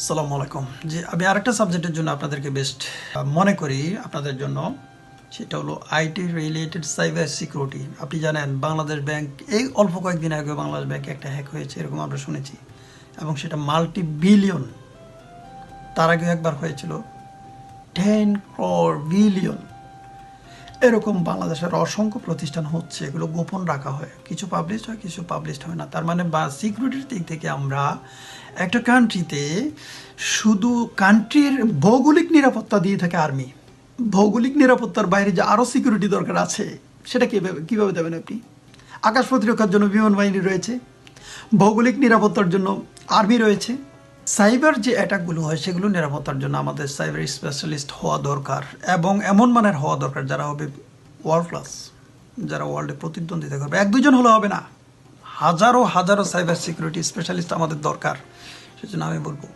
আসসালামু আলাইকুম। জি, আমি আরেকটা সাবজেক্টের জন্য আপনাদেরকে বেস্ট মনে করি আপনাদের জন্য, সেটা হলো আইটি রিলেটেড সাইবার সিকিউরিটি। আপনি জানেন বাংলাদেশ ব্যাংক এই অল্প কয়েকদিন আগে বাংলাদেশ ব্যাংকে একটা হ্যাক হয়েছে, এরকম আমরা শুনেছি, এবং সেটা মাল্টি বিলিয়ন। তার আগে একবার হয়েছিল 10 crore বিলিয়ন। এরকম বাংলাদেশের অসংখ্য প্রতিষ্ঠান হচ্ছে, এগুলো গোপন রাখা হয়, কিছু পাবলিশ হয়, কিছু পাবলিশড হয় না। তার মানে বা সিকিউরিটির দিক থেকে আমরা একটা কান্ট্রিতে শুধু কান্ট্রির ভৌগোলিক নিরাপত্তা দিয়ে থাকে আর্মি, ভৌগোলিক নিরাপত্তার বাইরে যে আরও সিকিউরিটি দরকার আছে সেটা কীভাবে দেবেন আপনি? আকাশ প্রতিরক্ষার জন্য বিমান বাহিনী রয়েছে, ভৌগোলিক নিরাপত্তার জন্য আর্মি রয়েছে। সাইবার যে অ্যাটাকগুলো হয় সেগুলো নিরাপত্তার জন্য আমাদের সাইবার স্পেশালিস্ট হওয়া দরকার, এবং এমন মানের হওয়া দরকার যারা হবে ওয়ার্ল্ড ক্লাস, যারা ওয়ার্ল্ডে প্রতিদ্বন্দ্বিতা করবে। এক দুজন হলে হবে না, হাজারো হাজারো সাইবার সিকিউরিটি স্পেশালিস্ট আমাদের দরকার। সেজন্য আমি বলবো